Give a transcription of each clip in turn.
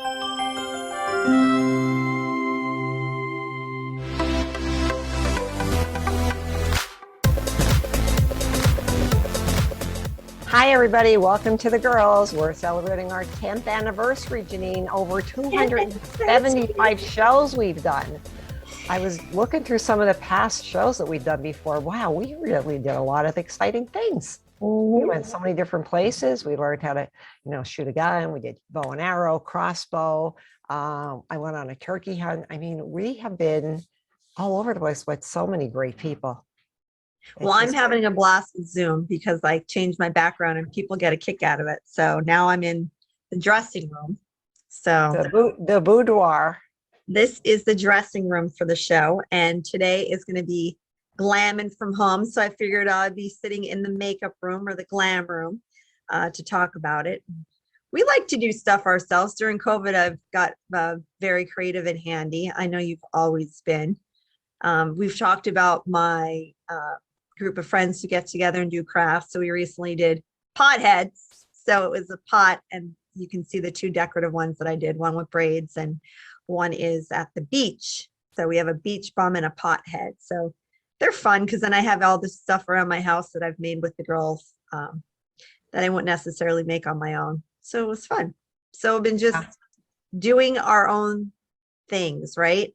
Hi, everybody. Welcome to the girls. We're celebrating our 10th anniversary, Janine. Over 275 shows we've done. I was looking through some of the past shows that we've done before. Wow, we really did a lot of exciting things. We went so many different places. We learned how to, shoot a gun. We did bow and arrow, crossbow. I went on a turkey hunt. I mean, we have been all over the place with so many great people. Well, I'm having a blast with Zoom because I changed my background and people get a kick out of it. So now I'm in the dressing room. So the boudoir. This is the dressing room for the show. And today is going to be glamming from home. So I figured I'd be sitting in the makeup room or the glam room to talk about it. We like to do stuff ourselves. During COVID, I've got very creative and handy. I know you've always been. We've talked about my group of friends to get together and do crafts. So we recently did pot heads. So it was a pot, and you can see the two decorative ones that I did, one with braids and one is at the beach. So we have a beach bum and a pot head. So they're fun because then I have all this stuff around my house that I've made with the girls that I wouldn't necessarily make on my own. So it was fun. So I've been just doing our own things, right?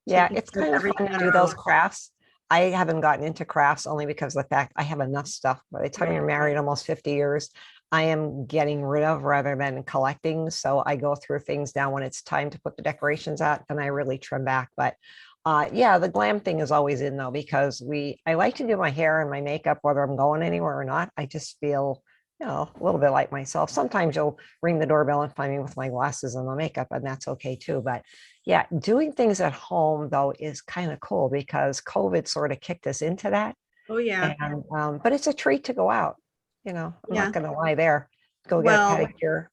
Yeah, it's kind of fun to do those crafts. I haven't gotten into crafts only because of the fact I have enough stuff. By the time you're married almost 50 years, I am getting rid of rather than collecting. So I go through things now when it's time to put the decorations out, and I really trim back. But yeah, the glam thing is always in though, because I like to do my hair and my makeup, whether I'm going anywhere or not. I just feel, a little bit like myself. Sometimes you'll ring the doorbell and find me with my glasses and my makeup, and that's okay too. But yeah, doing things at home though is kind of cool because COVID sort of kicked us into that. Oh yeah. And but it's a treat to go out. I'm not going to lie there. Go get a pedicure.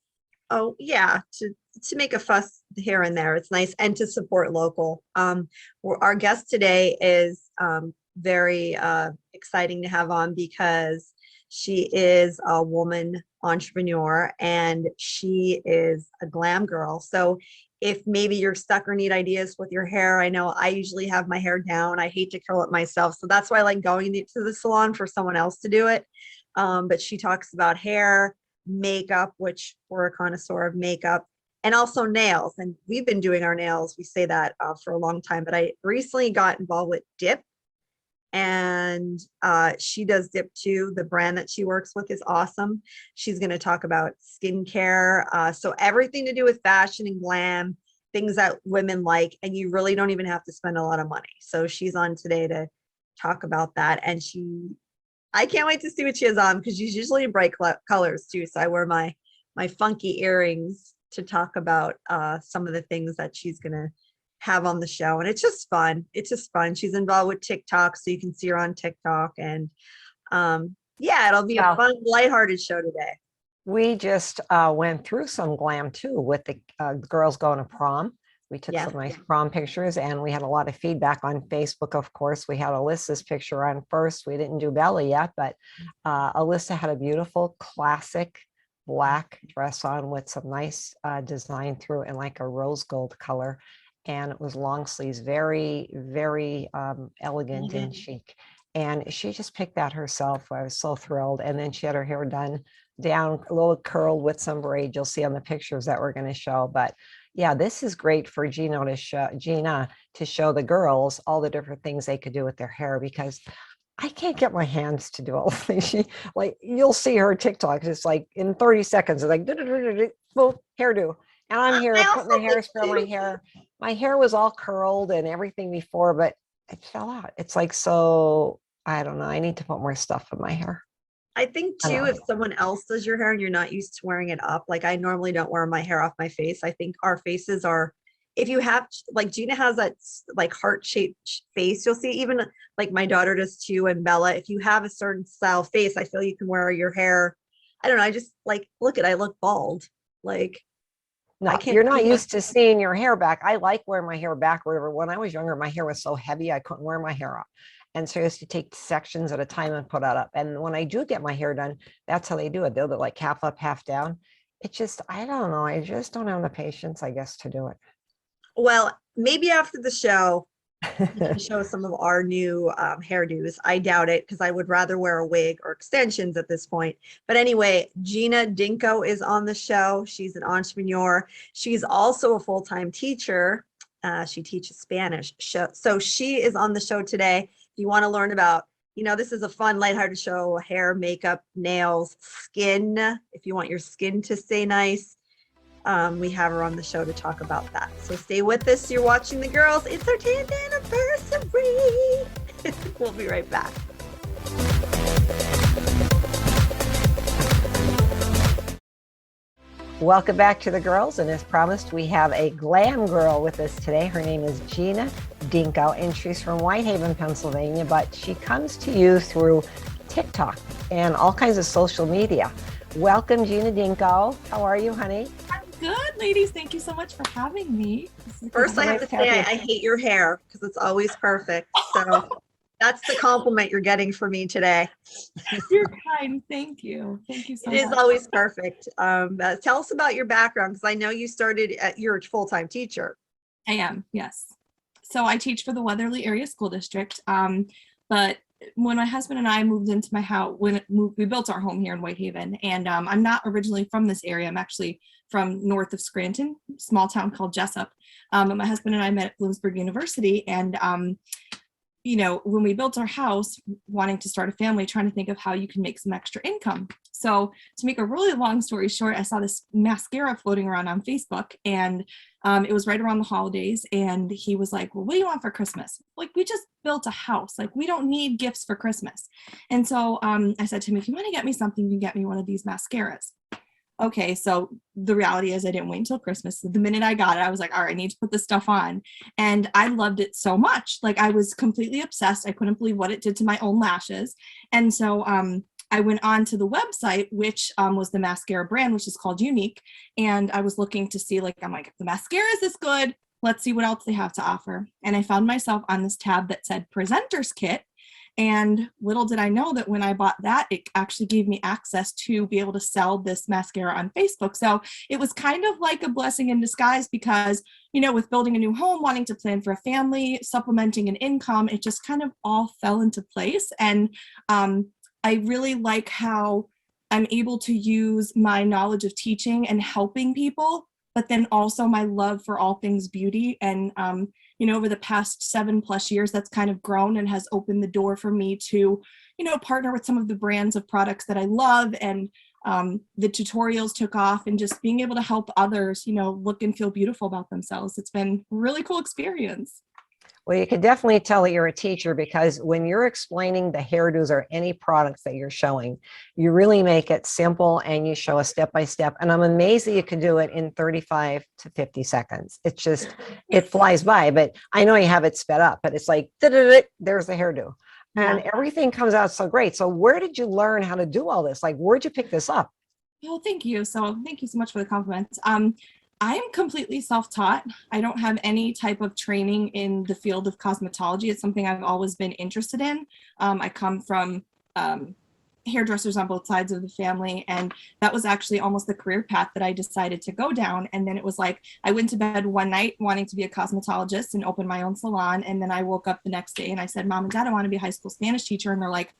Oh yeah, to make a fuss here and there. It's nice, and to support local. Our guest today is very exciting to have on because she is a woman entrepreneur and she is a glam girl. So if maybe you're stuck or need ideas with your hair, I know I usually have my hair down. I hate to curl it myself. So that's why I like going to the salon for someone else to do it. But she talks about hair, makeup, which we're a connoisseur of makeup, and also nails. And we've been doing our nails. We say that for a long time, but I recently got involved with Dip. And she does Dip too. The brand that she works with is awesome. She's going to talk about skincare. So everything to do with fashion and glam, things that women like, and you really don't even have to spend a lot of money. So she's on today to talk about that. And I can't wait to see what she has on because she's usually in bright colors too. So I wear my funky earrings to talk about some of the things that she's going to have on the show, and it's just fun. She's involved with TikTok, so you can see her on TikTok, and yeah, it'll be a fun, lighthearted show today. We just went through some glam too with the girls going to prom. We took some nice prom pictures, and we had a lot of feedback on Facebook. Of course, we had Alyssa's picture on first. We didn't do Bella yet, but Alyssa had a beautiful classic black dress on with some nice design through and like a rose gold color. And it was long sleeves, very, very elegant and chic. And she just picked that herself. I was so thrilled. And then she had her hair done down, a little curled with some braid. You'll see on the pictures that we're going to show. But yeah, this is great for Gina to show the girls all the different things they could do with their hair, because I can't get my hands to do all the things. You'll see her TikToks. It's like in 30 seconds, it's like, boom, hairdo. And I'm here putting the hairspray on my hair. My hair was all curled and everything before, but it fell out. It's like, so I don't know. I need to put more stuff in my hair. I think too, if someone else does your hair and you're not used to wearing it up, like I normally don't wear my hair off my face. I think our faces are, if you have, like Gina has that like heart-shaped face, you'll see, even like my daughter does too, and Bella, if you have a certain style face, I feel you can wear your hair. I don't know. I just like, I look bald. Like, no, you're not used to seeing your hair back. I like wearing my hair back. When I was younger, my hair was so heavy, I couldn't wear my hair up. And so I used to take sections at a time and put it up. And when I do get my hair done, that's how they do it. They'll do like half up, half down. It just, I don't know. I just don't have the patience, I guess, to do Well, maybe after the show, we can it. show some of our new hairdos. I doubt it because I would rather wear a wig or extensions at this point. But anyway, Gina Dinko is on the show. She's an entrepreneur. She's also a full-time teacher. She teaches Spanish. So she is on the show today. If you want to learn about, this is a fun, lighthearted show, hair, makeup, nails, skin. If you want your skin to stay nice, we have her on the show to talk about that. So stay with us. You're watching The Girls. It's our 10th anniversary. We'll be right back. Welcome back to The Girls, and as promised, we have a glam girl with us today. Her name is Gina Dinko, and she's from Whitehaven, Pennsylvania, but she comes to you through TikTok and all kinds of social media. Welcome, Gina Dinko. How are you, honey? I'm good, ladies. Thank you so much for having me. First, I have to say I hate your hair because it's always perfect. So that's the compliment you're getting from me today. You're kind. Thank you. Thank you so much. It is always perfect. Tell us about your background because I know you started you're a full-time teacher. I am, yes. So I teach for the Weatherly Area School District. But when my husband and I moved into my house, we built our home here in Whitehaven, and I'm not originally from this area. I'm actually from north of Scranton, small town called Jessup. But my husband and I met at Bloomsburg University, and when we built our house, wanting to start a family, trying to think of how you can make some extra income. So to make a really long story short, I saw this mascara floating around on Facebook, and it was right around the holidays. And he was like, well, what do you want for Christmas? Like, we just built a house. Like, we don't need gifts for Christmas. And so I said to him, if you want to get me something, you can get me one of these mascaras. Okay, so the reality is I didn't wait until Christmas. The minute I got it, I was like, all right, I need to put this stuff on. And I loved it so much. Like, I was completely obsessed. I couldn't believe what it did to my own lashes. And so I went on to the website, which was the mascara brand, which is called Unique. And I was looking to see, like, I'm like, if the mascara is this good, let's see what else they have to offer. And I found myself on this tab that said Presenter's Kit. And little did I know that when I bought that, it actually gave me access to be able to sell this mascara on Facebook. So it was kind of like a blessing in disguise because, with building a new home, wanting to plan for a family, supplementing an income, it just kind of all fell into place. And I really like how I'm able to use my knowledge of teaching and helping people, but then also my love for all things beauty. And over the past 7+ years, that's kind of grown and has opened the door for me to, partner with some of the brands of products that I love. And the tutorials took off, and just being able to help others, look and feel beautiful about themselves. It's been a really cool experience. Well, you can definitely tell that you're a teacher because when you're explaining the hairdos or any products that you're showing, you really make it simple and you show a step-by-step. And I'm amazed that you can do it in 35 to 50 seconds. It's just, it flies by, but I know you have it sped up, but it's like, there's the hairdo. And everything comes out so great. So where did you learn how to do all this? Like, where'd you pick this up? Oh, thank you. So thank you so much for the compliments. I am completely self-taught. I don't have any type of training in the field of cosmetology. It's something I've always been interested in. I come from hairdressers on both sides of the family, and that was actually almost the career path that I decided to go down. And then it was like, I went to bed one night wanting to be a cosmetologist and open my own salon. And then I woke up the next day and I said, Mom and Dad, I want to be a high school Spanish teacher. And they're like,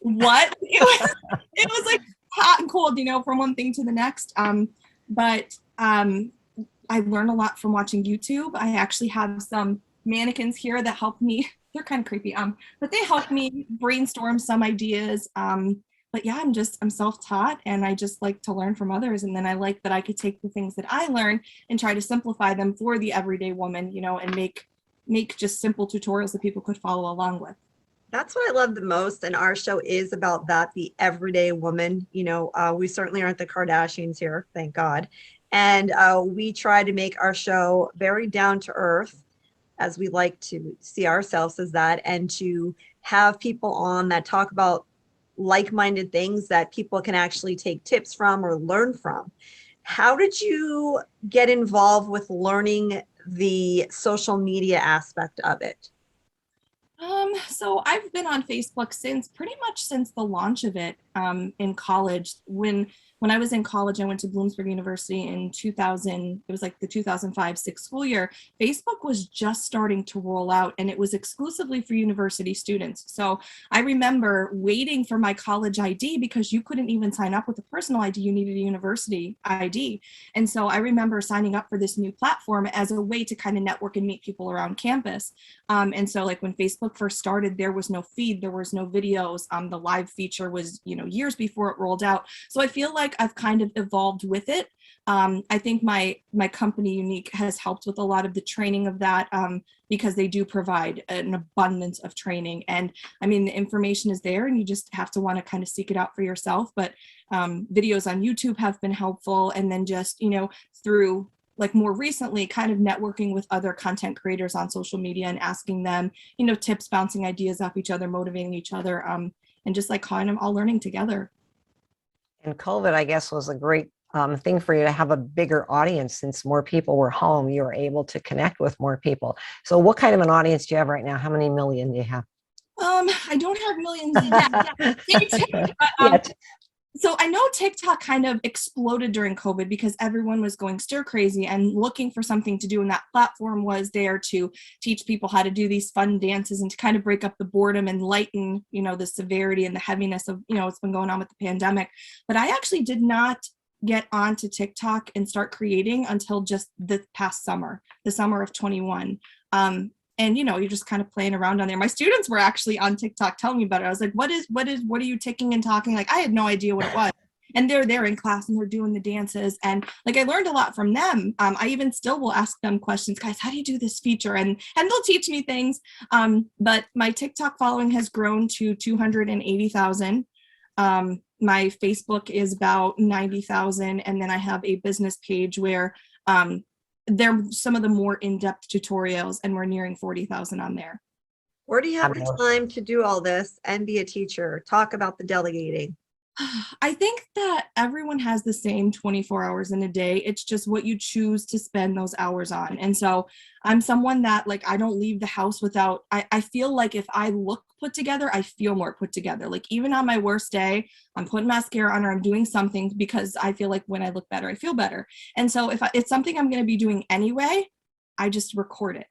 what? It was like hot and cold, from one thing to the next. But I learned a lot from watching YouTube. I actually have some mannequins here that help me. They're kind of creepy, but they help me brainstorm some ideas. But yeah, I'm self-taught, and I just like to learn from others. And then I like that I could take the things that I learn and try to simplify them for the everyday woman, and make just simple tutorials that people could follow along with. That's what I love the most. And our show is about that, the everyday woman. We certainly aren't the Kardashians here, thank God. And we try to make our show very down to earth, as we like to see ourselves as that, and to have people on that talk about like-minded things that people can actually take tips from or learn from. How did you get involved with learning the social media aspect of it? So I've been on Facebook pretty much since the launch of it in college. When when I was in college, I went to Bloomsburg University in 2000. It was like the 2005-06 school year. Facebook was just starting to roll out, and it was exclusively for university students. So I remember waiting for my college ID because you couldn't even sign up with a personal ID. You needed a university ID. And so I remember signing up for this new platform as a way to kind of network and meet people around campus. And so like when Facebook first started, there was no feed, there was no videos. The live feature was, years before it rolled out. So I feel like I've kind of evolved with it. I think my company Unique has helped with a lot of the training of that, because they do provide an abundance of training. And I mean, the information is there and you just have to want to kind of seek it out for yourself. But videos on YouTube have been helpful. And then just, through like more recently kind of networking with other content creators on social media and asking them, tips, bouncing ideas off each other, motivating each other, and just like kind of all learning together. And COVID, I guess, was a great thing for you to have a bigger audience. Since more people were home, you were able to connect with more people. So what kind of an audience do you have right now? How many million do you have? I don't have millions yet. But, so I know TikTok kind of exploded during COVID because everyone was going stir crazy and looking for something to do. And that platform was there to teach people how to do these fun dances and to kind of break up the boredom and lighten, the severity and the heaviness of, what's been going on with the pandemic. But I actually did not get onto TikTok and start creating until just the past summer, the summer of 21. And, you're just kind of playing around on there. My students were actually on TikTok telling me about it. I was like, what are you ticking and talking? Like, I had no idea what it was. And they're there in class and they're doing the dances. And like, I learned a lot from them. I even still will ask them questions, guys, how do you do this feature? And they'll teach me things. But my TikTok following has grown to 280,000. My Facebook is about 90,000. And then I have a business page where, they're some of the more in-depth tutorials, and we're nearing 40,000 on there. Where do you have the time to do all this and be a teacher? Talk about the delegating. I think that everyone has the same 24 hours in a day. It's just what you choose to spend those hours on. And so I'm someone that like, I don't leave the house without, I feel like if I look put together, I feel more put together. Like even on my worst day, I'm putting mascara on or I'm doing something because I feel like when I look better, I feel better. And so if it's something I'm going to be doing anyway, I just record it.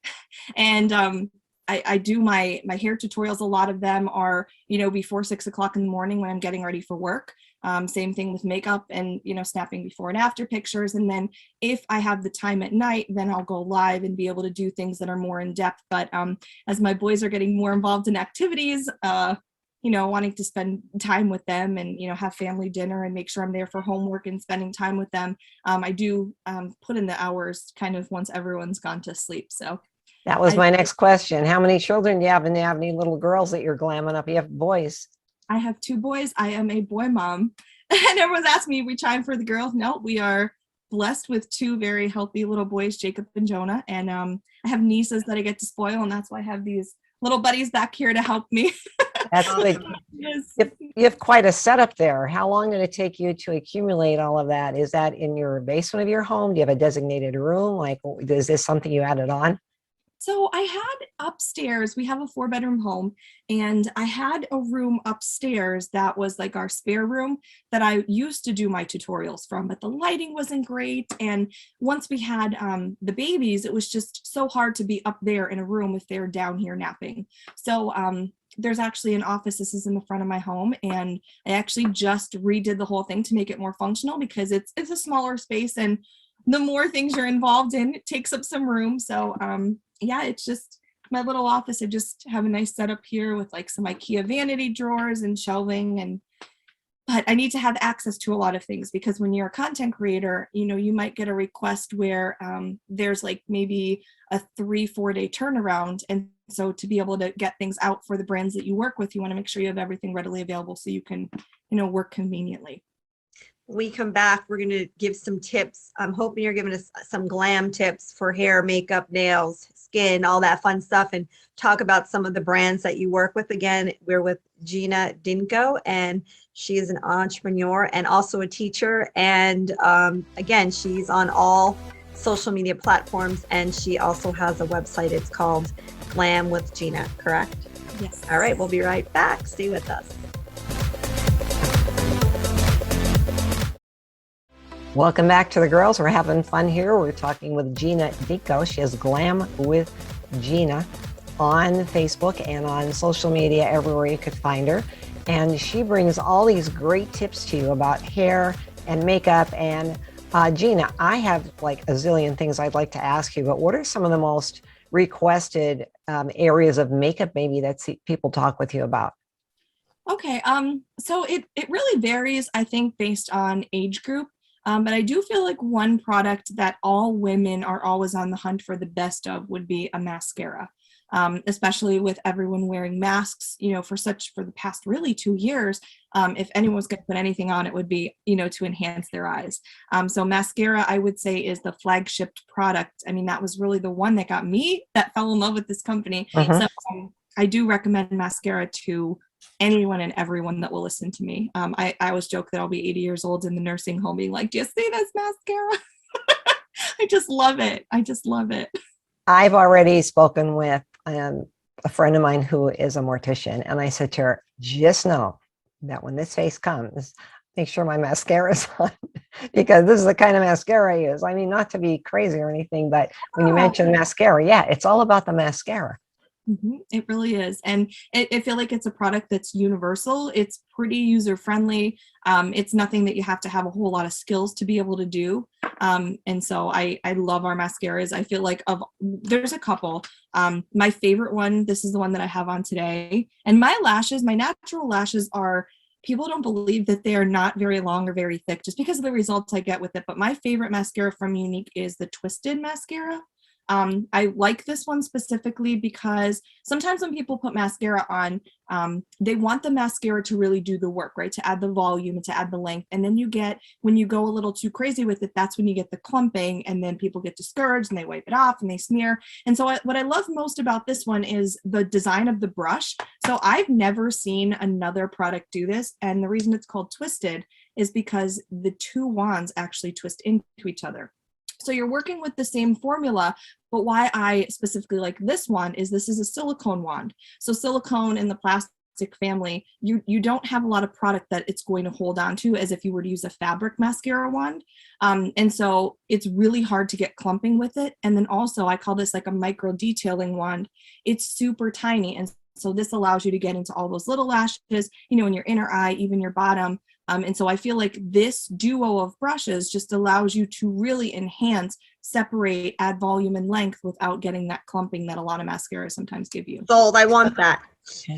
And, I do my hair tutorials. A lot of them are, before 6 o'clock in the morning when I'm getting ready for work. Same thing with makeup and, snapping before and after pictures. And then if I have the time at night, then I'll go live and be able to do things that are more in depth. But as my boys are getting more involved in activities, wanting to spend time with them and, have family dinner and make sure I'm there for homework and spending time with them. I do put in the hours kind of once everyone's gone to sleep. So that was my next question. How many children do you have? And do you have any little girls that you're glamming up? You have boys. I have 2 boys. I am a boy mom. And everyone's asking me, we chime for the girls? No, we are blessed with 2 very healthy little boys, Jacob and Jonah. And I have nieces that I get to spoil. And that's why I have these little buddies back here to help me. That's good. Yes. You have quite a setup there. How long did it take you to accumulate all of that? Is that in your basement of your home? Do you have a designated room? Like, is this something you added on? So I had upstairs, we have a 4-bedroom home, and I had a room upstairs that was like our spare room that I used to do my tutorials from, but the lighting wasn't great. And once we had the babies, it was just so hard to be up there in a room if they're down here napping. So there's actually an office. This is in the front of my home. And I actually just redid the whole thing to make it more functional because it's a smaller space, and the more things you're involved in, it takes up some room. So yeah, it's just my little office. I just have a nice setup here with like some IKEA vanity drawers and shelving. But I need to have access to a lot of things because when you're a content creator, you might get a request where there's like maybe a 3-4 day turnaround. And so to be able to get things out for the brands that you work with, you want to make sure you have everything readily available so you can, work conveniently. When we come back, we're going to give some tips. I'm hoping you're giving us some glam tips for hair, makeup, nails, skin, all that fun stuff, and talk about some of the brands that you work with. Again, we're with Gina Dinko, and she is an entrepreneur and also a teacher. And again, she's on all social media platforms, and she also has a website. It's called Glam with Gina, correct? Yes. All right, we'll be right back. Stay with us. Welcome back to the girls. We're having fun here. We're talking with Gina Dinko. She has Glam with Gina on Facebook and on social media, everywhere you could find her. And she brings all these great tips to you about hair and makeup. And Gina, I have like a zillion things I'd like to ask you, but what are some of the most requested areas of makeup maybe that people talk with you about? Okay, so it really varies, I think, based on age group. But I do feel like one product that all women are always on the hunt for the best of would be a mascara. Especially with everyone wearing masks, for the past really 2 years. If anyone was going to put anything on, it would be, to enhance their eyes. So mascara, I would say, is the flagship product. I mean, that was really the one that got me that fell in love with this company. So I do recommend mascara to anyone and everyone that will listen to me. I always joke that I'll be 80 years old in the nursing home being like, do you see this mascara? I just love it. I've already spoken with a friend of mine who is a mortician, and I said to her, just know that when this face comes, make sure my mascara is on because this is the kind of mascara I use. I mean, not to be crazy or anything, but when you mention mascara, yeah, it's all about the mascara. It really is. And I feel like it's a product that's universal. It's pretty user friendly. It's nothing that you have to have a whole lot of skills to be able to do. And so I love our mascaras. I feel like there's a couple. My favorite one, this is the one that I have on today. And my natural lashes people don't believe that they are not very long or very thick just because of the results I get with it. But my favorite mascara from Unique is the Twisted mascara. I like this one specifically because sometimes when people put mascara on, they want the mascara to really do the work, right? To add the volume and to add the length. And then when you go a little too crazy with it, that's when you get the clumping and then people get discouraged and they wipe it off and they smear. And so what I love most about this one is the design of the brush. So I've never seen another product do this. And the reason it's called Twisted is because the two wands actually twist into each other. So you're working with the same formula, but why I specifically like this one is this is a silicone wand. So silicone in the plastic family, you don't have a lot of product that it's going to hold on to as if you were to use a fabric mascara wand. And so it's really hard to get clumping with it. And then also I call this like a micro detailing wand. It's super tiny. And so this allows you to get into all those little lashes, in your inner eye, even your bottom. And so I feel like this duo of brushes just allows you to really enhance, separate, add volume and length without getting that clumping that a lot of mascaras sometimes give you. Sold. I want that. See,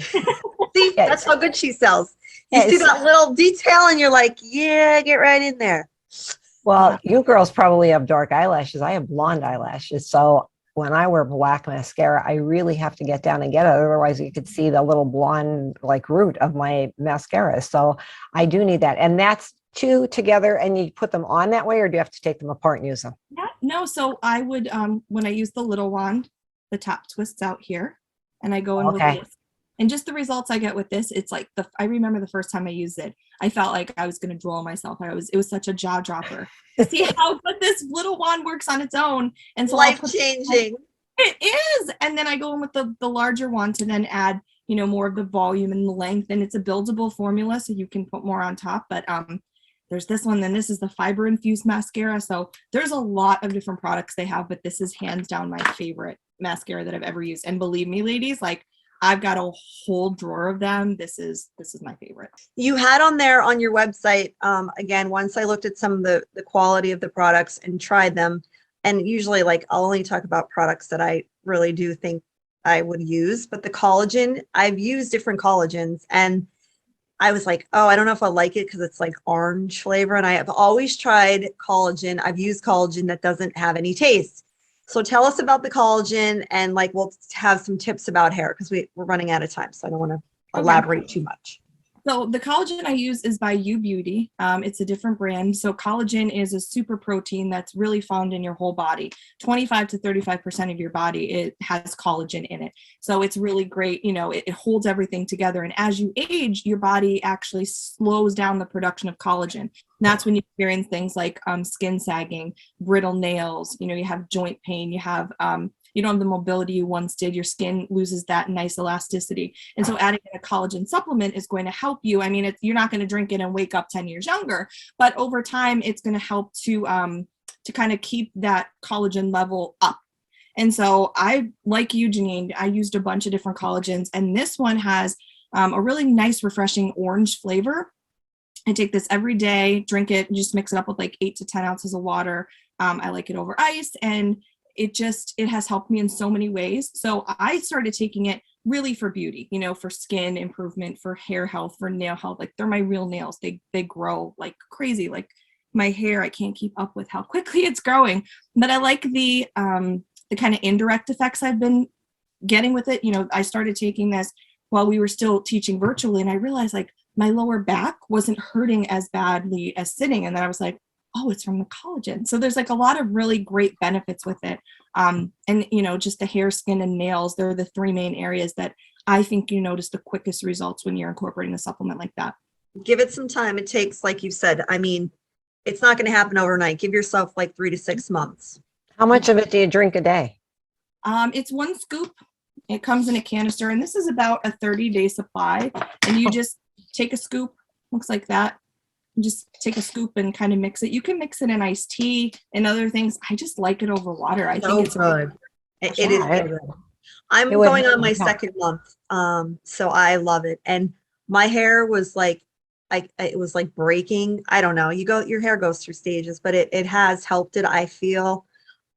that's how good she sells. You see that little detail and you're like, yeah, get right in there. Well, you girls probably have dark eyelashes. I have blonde eyelashes. So when I wear black mascara, I really have to get down and get it. Otherwise, you could see the little blonde like root of my mascara. So I do need that. And that's two together and you put them on that way, or do you have to take them apart and use them? Yeah, no. So I would, when I use the little wand, the top twists out here and I go in with this. And just the results I get with this, it's like I remember the first time I used it, I felt like I was going to drool myself. It was such a jaw dropper to see how good this little wand works on its own. And so life changing. It is. And then I go in with the larger wand to then add, more of the volume and the length. And it's a buildable formula, so you can put more on top. But there's this one, then this is the fiber infused mascara. So there's a lot of different products they have, but this is hands down my favorite mascara that I've ever used. And believe me, ladies, like I've got a whole drawer of them. This is my favorite. You had on there on your website, again, once I looked at some of the quality of the products and tried them, and usually like I'll only talk about products that I really do think I would use, but the collagen, I've used different collagens and I was like, oh, I don't know if I like it because it's like orange flavor. And I have always tried collagen. I've used collagen that doesn't have any taste. So tell us about the collagen and like we'll have some tips about hair because we're running out of time. So I don't want to elaborate too much. So the collagen I use is by U Beauty. It's a different brand. So collagen is a super protein that's really found in your whole body. 25 to 35% of your body, it has collagen in it. So it's really great. It holds everything together. And as you age, your body actually slows down the production of collagen. And that's when you experience things like skin sagging, brittle nails, you have joint pain, you have you don't have the mobility you once did. Your skin loses that nice elasticity. And so adding a collagen supplement is going to help you. I mean, you're not going to drink it and wake up 10 years younger, but over time, it's going to help to kind of keep that collagen level up. And so I, like you, Janine, I used a bunch of different collagens, and this one has a really nice, refreshing orange flavor. I take this every day, drink it, and just mix it up with like 8 to 10 ounces of water. I like it over ice, and it has helped me in so many ways. So I started taking it really for beauty, for skin improvement, for hair health, for nail health. Like, they're my real nails. They grow like crazy. Like, my hair, I can't keep up with how quickly it's growing. But I like the kind of indirect effects I've been getting with it. I started taking this while we were still teaching virtually, and I realized like my lower back wasn't hurting as badly as sitting. And then I was like, oh, it's from the collagen. So there's like a lot of really great benefits with it. And just the hair, skin, and nails, they're the 3 main areas that I think you notice the quickest results when you're incorporating a supplement like that. Give it some time. It takes, like you said, I mean, it's not going to happen overnight. Give yourself like 3 to 6 months. How much of it do you drink a day? It's 1 scoop. It comes in a canister, and this is about a 30-day supply. And you just take a scoop, looks like that. Just take a scoop and kind of mix it. You can mix it in iced tea and other things. I just like it over water. I think it's good. It is good. I'm It would going on my help. second month, so I love it. And my hair was like, it was like breaking. I don't know. Your hair goes through stages, but it has helped it, I feel.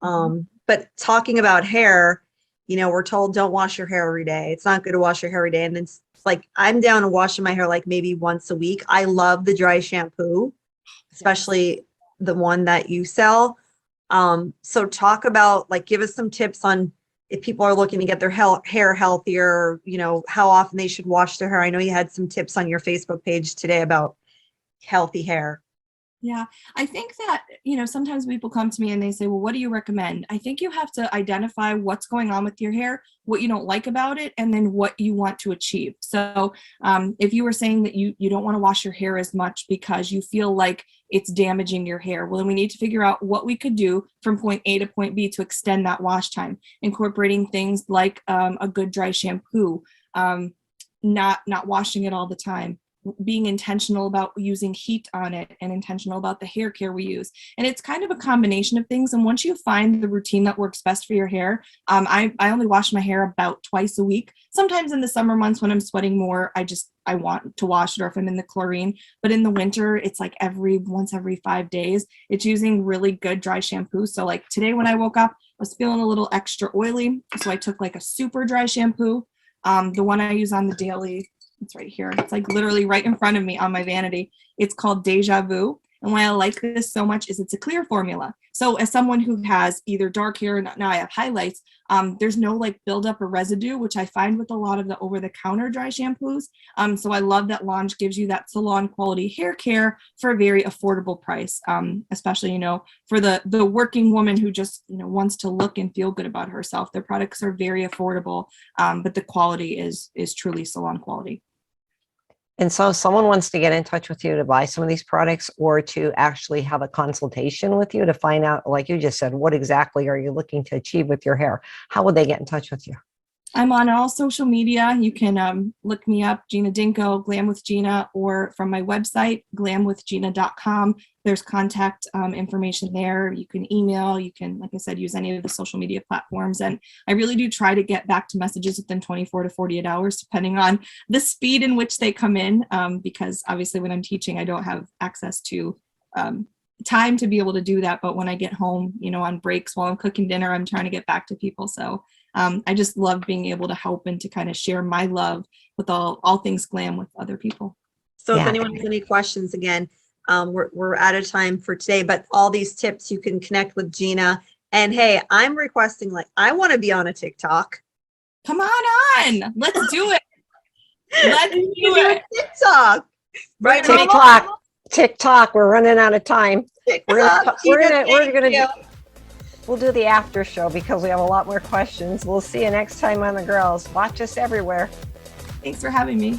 But talking about hair, we're told don't wash your hair every day. It's not good to wash your hair every day. And then it's like, I'm down to washing my hair like maybe once a week. I love the dry shampoo, especially the one that you sell. So talk about, like, give us some tips on if people are looking to get their hair healthier, how often they should wash their hair. I know you had some tips on your Facebook page today about healthy hair. Yeah, I think that, sometimes people come to me and they say, well, what do you recommend? I think you have to identify what's going on with your hair, what you don't like about it, and then what you want to achieve. So if you were saying that you don't want to wash your hair as much because you feel like it's damaging your hair, well, then we need to figure out what we could do from point A to point B to extend that wash time, incorporating things like a good dry shampoo, not washing it all the time, being intentional about using heat on it, and intentional about the hair care we use. And it's kind of a combination of things. And once you find the routine that works best for your hair, I only wash my hair about twice a week. Sometimes in the summer months when I'm sweating more, I want to wash it, or if I'm in the chlorine. But in the winter, it's like once every 5 days. It's using really good dry shampoo. So like today when I woke up, I was feeling a little extra oily. So I took like a super dry shampoo. The one I use on the daily, it's right here. It's like literally right in front of me on my vanity. It's called Deja Vu. And why I like this so much is it's a clear formula. So as someone who has either dark hair, now I have highlights, there's no like buildup or residue, which I find with a lot of the over-the-counter dry shampoos. So I love that Lange gives you that salon quality hair care for a very affordable price, especially, for the working woman who just, wants to look and feel good about herself. Their products are very affordable, but the quality is truly salon quality. And so if someone wants to get in touch with you to buy some of these products, or to actually have a consultation with you to find out, like you just said, what exactly are you looking to achieve with your hair? How would they get in touch with you? I'm on all social media. You can look me up, Gina Dinko, Glam with Gina, or from my website, glamwithgina.com. There's contact information there. You can email, you can, like I said, use any of the social media platforms. And I really do try to get back to messages within 24 to 48 hours, depending on the speed in which they come in, because obviously when I'm teaching, I don't have access to time to be able to do that. But when I get home, on breaks while I'm cooking dinner, I'm trying to get back to people. So I just love being able to help and to kind of share my love with all things glam with other people. So if anyone has any questions, again, we're out of time for today, but all these tips, you can connect with Gina. And hey, I'm requesting, like, I want to be on a TikTok. Come on. Let's do it. Let's do it. TikTok. Right. TikTok. We're running out of time. TikTok. We'll do the after show because we have a lot more questions. We'll see you next time on The Girls. Watch us everywhere. Thanks for having me.